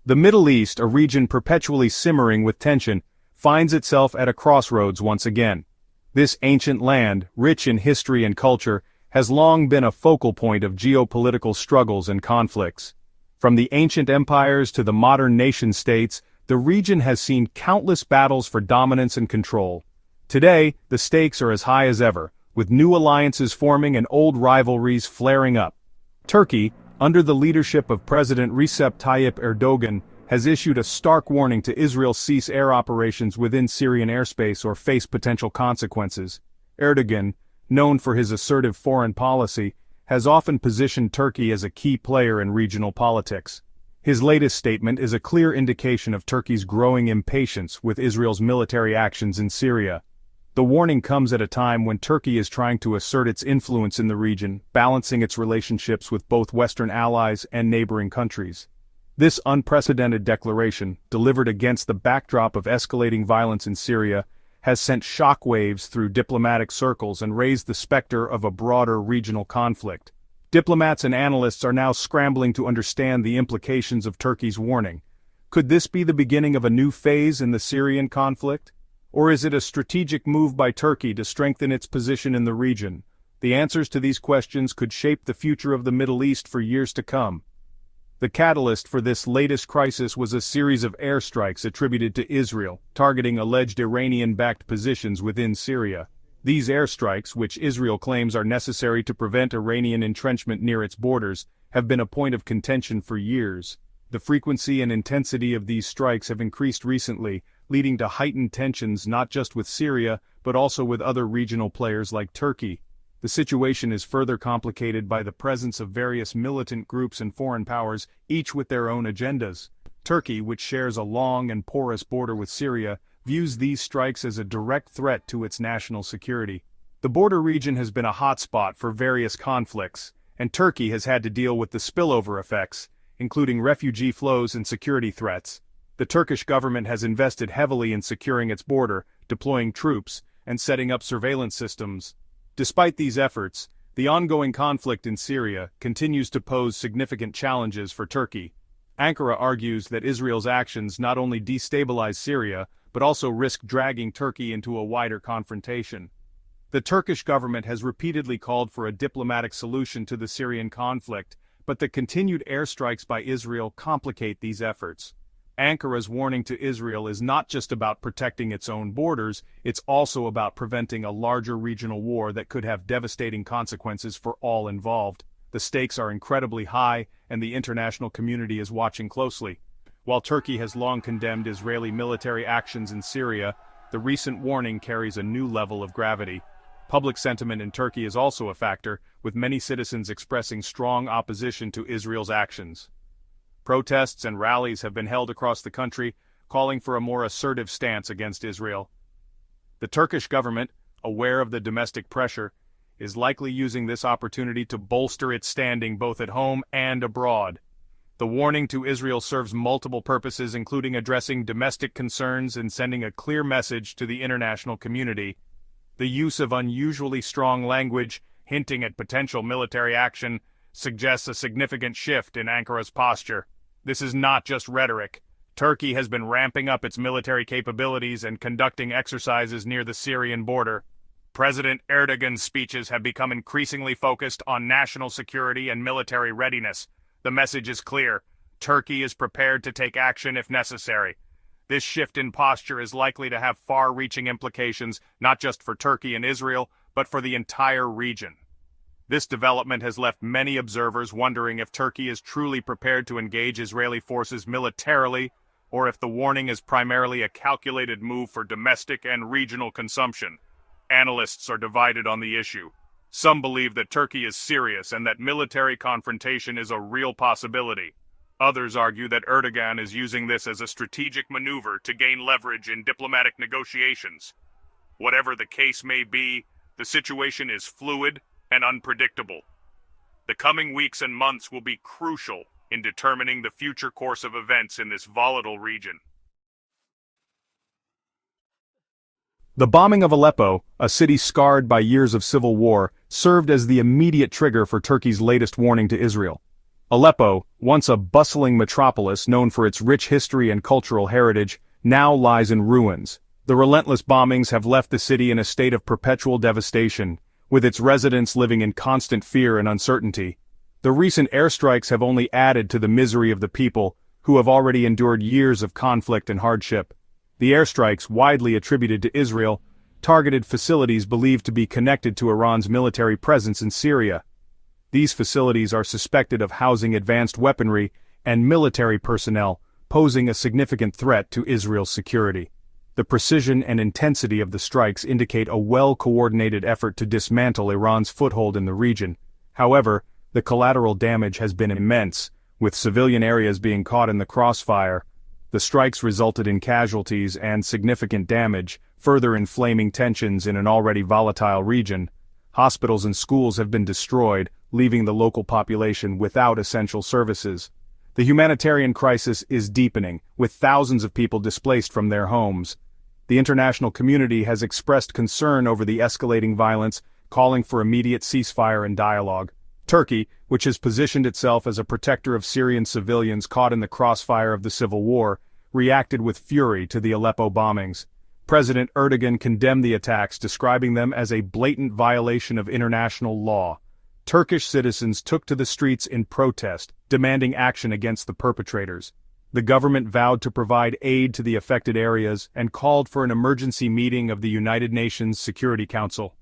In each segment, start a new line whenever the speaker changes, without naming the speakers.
The Middle East, a region perpetually simmering with tension, finds itself at a crossroads once again. This ancient land, rich in history and culture, has long been a focal point of geopolitical struggles and conflicts. From the ancient empires to the modern nation-states, the region has seen countless battles for dominance and control. Today, the stakes are as high as ever, with new alliances forming and old rivalries flaring up. Turkey, under the leadership of President Recep Tayyip Erdogan, has issued a stark warning to Israel cease air operations within Syrian airspace or face potential consequences. Erdogan, known for his assertive foreign policy, has often positioned Turkey as a key player in regional politics. His latest statement is a clear indication of Turkey's growing impatience with Israel's military actions in Syria. The warning comes at a time when Turkey is trying to assert its influence in the region, balancing its relationships with both Western allies and neighboring countries. This unprecedented declaration, delivered against the backdrop of escalating violence in Syria, has sent shockwaves through diplomatic circles and raised the specter of a broader regional conflict. Diplomats and analysts are now scrambling to understand the implications of Turkey's warning. Could this be the beginning of a new phase in the Syrian conflict? Or is it a strategic move by Turkey to strengthen its position in the region? The answers to these questions could shape the future of the Middle East for years to come. The catalyst for this latest crisis was a series of airstrikes attributed to Israel, targeting alleged Iranian-backed positions within Syria. These airstrikes, which Israel claims are necessary to prevent Iranian entrenchment near its borders, have been a point of contention for years. The frequency and intensity of these strikes have increased recently, leading to heightened tensions not just with Syria, but also with other regional players like Turkey. The situation is further complicated by the presence of various militant groups and foreign powers, each with their own agendas. Turkey, which shares a long and porous border with Syria, views these strikes as a direct threat to its national security. The border region has been a hotspot for various conflicts, and Turkey has had to deal with the spillover effects, including refugee flows and security threats. The Turkish government has invested heavily in securing its border, deploying troops, and setting up surveillance systems. Despite these efforts, the ongoing conflict in Syria continues to pose significant challenges for Turkey. Ankara argues that Israel's actions not only destabilize Syria, but also risk dragging Turkey into a wider confrontation. The Turkish government has repeatedly called for a diplomatic solution to the Syrian conflict, but the continued airstrikes by Israel complicate these efforts. Ankara's warning to Israel is not just about protecting its own borders, it's also about preventing a larger regional war that could have devastating consequences for all involved. The stakes are incredibly high, and the international community is watching closely. While Turkey has long condemned Israeli military actions in Syria, the recent warning carries a new level of gravity. Public sentiment in Turkey is also a factor, with many citizens expressing strong opposition to Israel's actions. Protests and rallies have been held across the country, calling for a more assertive stance against Israel. The Turkish government, aware of the domestic pressure, is likely using this opportunity to bolster its standing both at home and abroad. The warning to Israel serves multiple purposes, including addressing domestic concerns and sending a clear message to the international community. The use of unusually strong language, hinting at potential military action, suggests a significant shift in Ankara's posture. This is not just rhetoric. Turkey has been ramping up its military capabilities and conducting exercises near the Syrian border. President Erdogan's speeches have become increasingly focused on national security and military readiness. The message is clear. Turkey is prepared to take action if necessary. This shift in posture is likely to have far-reaching implications, not just for Turkey and Israel, but for the entire region. This development has left many observers wondering if Turkey is truly prepared to engage Israeli forces militarily, or if the warning is primarily a calculated move for domestic and regional consumption. Analysts are divided on the issue. Some believe that Turkey is serious and that military confrontation is a real possibility. Others argue that Erdogan is using this as a strategic maneuver to gain leverage in diplomatic negotiations. Whatever the case may be, the situation is fluid and unpredictable. The coming weeks and months will be crucial in determining the future course of events in this volatile region. The bombing of Aleppo, a city scarred by years of civil war, served as the immediate trigger for Turkey's latest warning to Israel. Aleppo, once a bustling metropolis known for its rich history and cultural heritage, now lies in ruins. The relentless bombings have left the city in a state of perpetual devastation, with its residents living in constant fear and uncertainty. The recent airstrikes have only added to the misery of the people, who have already endured years of conflict and hardship. The airstrikes, widely attributed to Israel, targeted facilities believed to be connected to Iran's military presence in Syria. These facilities are suspected of housing advanced weaponry and military personnel, posing a significant threat to Israel's security. The precision and intensity of the strikes indicate a well-coordinated effort to dismantle Iran's foothold in the region. However, the collateral damage has been immense, with civilian areas being caught in the crossfire. The strikes resulted in casualties and significant damage, further inflaming tensions in an already volatile region. Hospitals and schools have been destroyed, leaving the local population without essential services. The humanitarian crisis is deepening, with thousands of people displaced from their homes. The international community has expressed concern over the escalating violence, calling for immediate ceasefire and dialogue. Turkey, which has positioned itself as a protector of Syrian civilians caught in the crossfire of the civil war, reacted with fury to the Aleppo bombings. President Erdogan condemned the attacks, describing them as a blatant violation of international law. Turkish citizens took to the streets in protest, demanding action against the perpetrators. The government vowed to provide aid to the affected areas and called for an emergency meeting of the United Nations Security Council.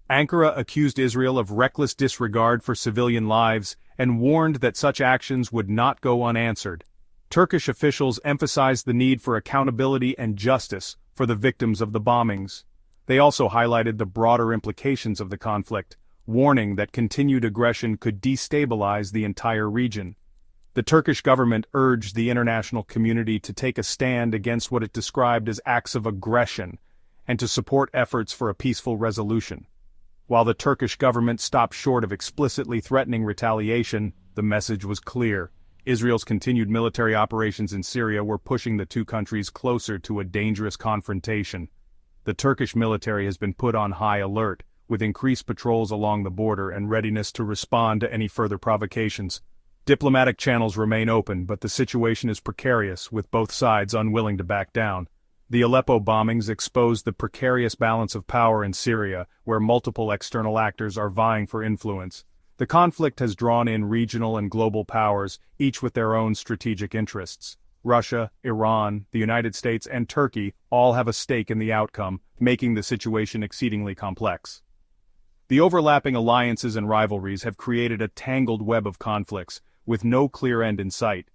Ankara accused Israel of reckless disregard for civilian lives and warned that such actions would not go unanswered. Turkish officials emphasized the need for accountability and justice for the victims of the bombings. They also highlighted the broader implications of the conflict, warning that continued aggression could destabilize the entire region. The Turkish government urged the international community to take a stand against what it described as acts of aggression, and to support efforts for a peaceful resolution. While the Turkish government stopped short of explicitly threatening retaliation, the message was clear. Israel's continued military operations in Syria were pushing the two countries closer to a dangerous confrontation. The Turkish military has been put on high alert, with increased patrols along the border and readiness to respond to any further provocations. Diplomatic channels remain open, but the situation is precarious, with both sides unwilling to back down. The Aleppo bombings exposed the precarious balance of power in Syria, where multiple external actors are vying for influence. The conflict has drawn in regional and global powers, each with their own strategic interests. Russia, Iran, the United States, and Turkey all have a stake in the outcome, making the situation exceedingly complex. The overlapping alliances and rivalries have created a tangled web of conflicts, with no clear end in sight.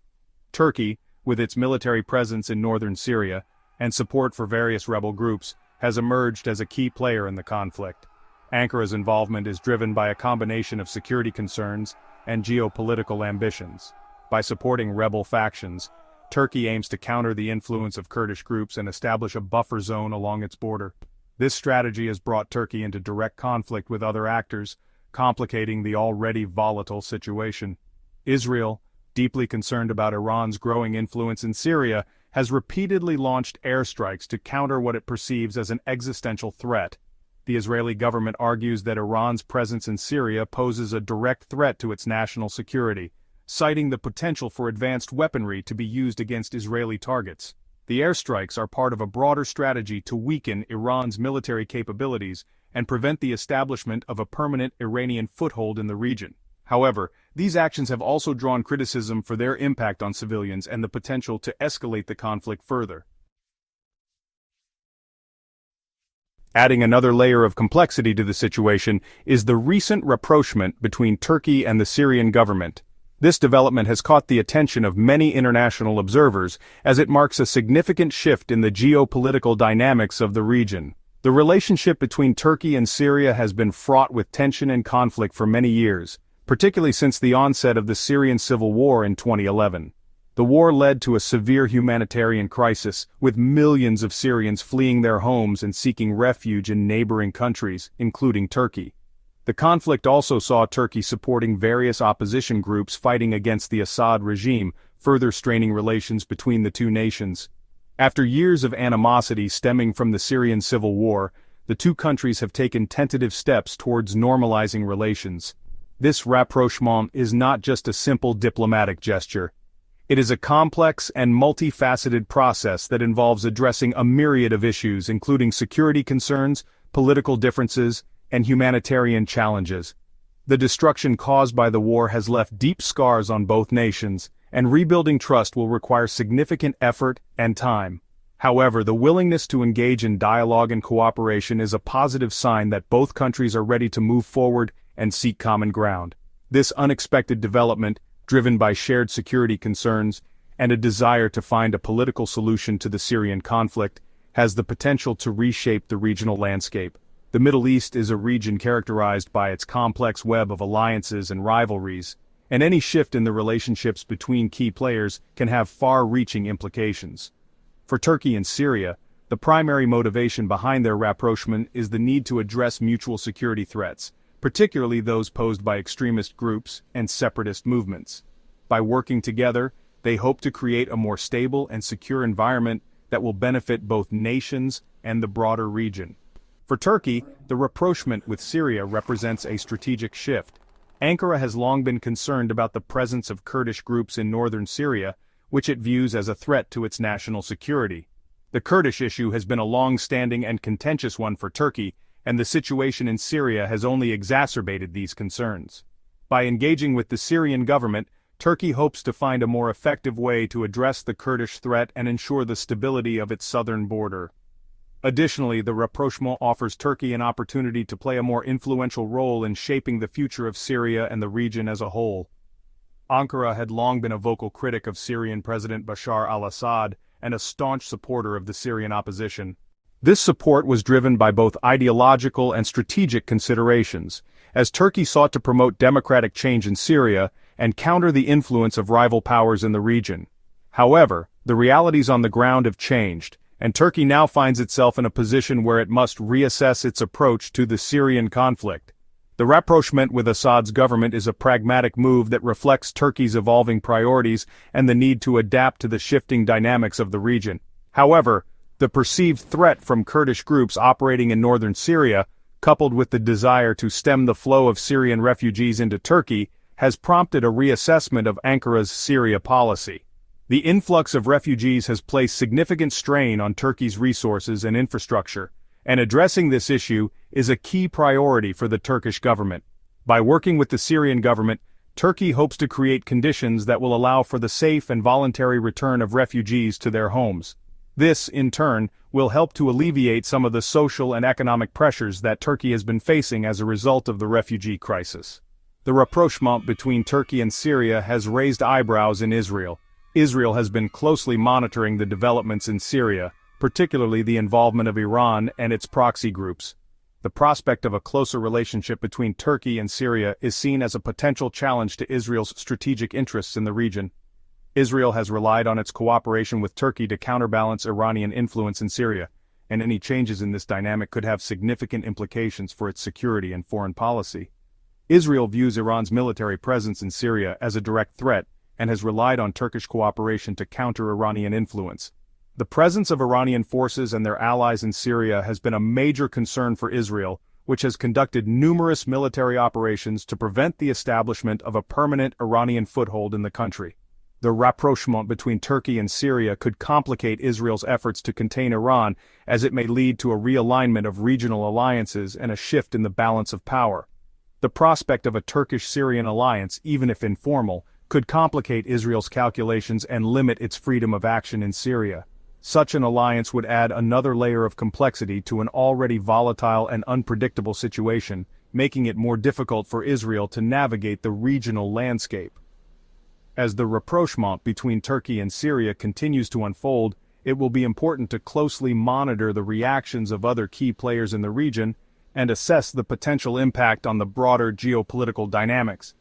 Turkey, with its military presence in northern Syria, and support for various rebel groups, has emerged as a key player in the conflict. Ankara's involvement is driven by a combination of security concerns and geopolitical ambitions. By supporting rebel factions, Turkey aims to counter the influence of Kurdish groups and establish a buffer zone along its border. This strategy has brought Turkey into direct conflict with other actors, complicating the already volatile situation. Israel, deeply concerned about Iran's growing influence in Syria, has repeatedly launched airstrikes to counter what it perceives as an existential threat. The Israeli government argues that Iran's presence in Syria poses a direct threat to its national security, citing the potential for advanced weaponry to be used against Israeli targets. The airstrikes are part of a broader strategy to weaken Iran's military capabilities and prevent the establishment of a permanent Iranian foothold in the region. However, these actions have also drawn criticism for their impact on civilians and the potential to escalate the conflict further. Adding another layer of complexity to the situation is the recent rapprochement between Turkey and the Syrian government. This development has caught the attention of many international observers, as it marks a significant shift in the geopolitical dynamics of the region. The relationship between Turkey and Syria has been fraught with tension and conflict for many years, particularly since the onset of the Syrian civil war in 2011. The war led to a severe humanitarian crisis, with millions of Syrians fleeing their homes and seeking refuge in neighboring countries, including Turkey. The conflict also saw Turkey supporting various opposition groups fighting against the Assad regime, further straining relations between the two nations. After years of animosity stemming from the Syrian civil war, the two countries have taken tentative steps towards normalizing relations. This rapprochement is not just a simple diplomatic gesture. It is a complex and multifaceted process that involves addressing a myriad of issues including security concerns, political differences, and humanitarian challenges. The destruction caused by the war has left deep scars on both nations, and rebuilding trust will require significant effort and time. However, the willingness to engage in dialogue and cooperation is a positive sign that both countries are ready to move forward and seek common ground. This unexpected development, driven by shared security concerns and a desire to find a political solution to the Syrian conflict, has the potential to reshape the regional landscape. The Middle East is a region characterized by its complex web of alliances and rivalries, and any shift in the relationships between key players can have far-reaching implications. For Turkey and Syria, the primary motivation behind their rapprochement is the need to address mutual security threats, particularly those posed by extremist groups and separatist movements. By working together, they hope to create a more stable and secure environment that will benefit both nations and the broader region. For Turkey, the rapprochement with Syria represents a strategic shift. Ankara has long been concerned about the presence of Kurdish groups in northern Syria, which it views as a threat to its national security. The Kurdish issue has been a long-standing and contentious one for Turkey, and the situation in Syria has only exacerbated these concerns. By engaging with the Syrian government, Turkey hopes to find a more effective way to address the Kurdish threat and ensure the stability of its southern border. Additionally, the rapprochement offers Turkey an opportunity to play a more influential role in shaping the future of Syria and the region as a whole. Ankara had long been a vocal critic of Syrian President Bashar al-Assad and a staunch supporter of the Syrian opposition. This support was driven by both ideological and strategic considerations, as Turkey sought to promote democratic change in Syria and counter the influence of rival powers in the region. However, the realities on the ground have changed, and Turkey now finds itself in a position where it must reassess its approach to the Syrian conflict. The rapprochement with Assad's government is a pragmatic move that reflects Turkey's evolving priorities and the need to adapt to the shifting dynamics of the region. However, the perceived threat from Kurdish groups operating in northern Syria, coupled with the desire to stem the flow of Syrian refugees into Turkey, has prompted a reassessment of Ankara's Syria policy. The influx of refugees has placed significant strain on Turkey's resources and infrastructure, and addressing this issue is a key priority for the Turkish government. By working with the Syrian government, Turkey hopes to create conditions that will allow for the safe and voluntary return of refugees to their homes. This, in turn, will help to alleviate some of the social and economic pressures that Turkey has been facing as a result of the refugee crisis. The rapprochement between Turkey and Syria has raised eyebrows in Israel. Israel has been closely monitoring the developments in Syria, particularly the involvement of Iran and its proxy groups. The prospect of a closer relationship between Turkey and Syria is seen as a potential challenge to Israel's strategic interests in the region. Israel has relied on its cooperation with Turkey to counterbalance Iranian influence in Syria, and any changes in this dynamic could have significant implications for its security and foreign policy. Israel views Iran's military presence in Syria as a direct threat and has relied on Turkish cooperation to counter Iranian influence. The presence of Iranian forces and their allies in Syria has been a major concern for Israel, which has conducted numerous military operations to prevent the establishment of a permanent Iranian foothold in the country. The rapprochement between Turkey and Syria could complicate Israel's efforts to contain Iran, as it may lead to a realignment of regional alliances and a shift in the balance of power. The prospect of a Turkish-Syrian alliance, even if informal, could complicate Israel's calculations and limit its freedom of action in Syria. Such an alliance would add another layer of complexity to an already volatile and unpredictable situation, making it more difficult for Israel to navigate the regional landscape. As the rapprochement between Turkey and Syria continues to unfold, it will be important to closely monitor the reactions of other key players in the region and assess the potential impact on the broader geopolitical dynamics.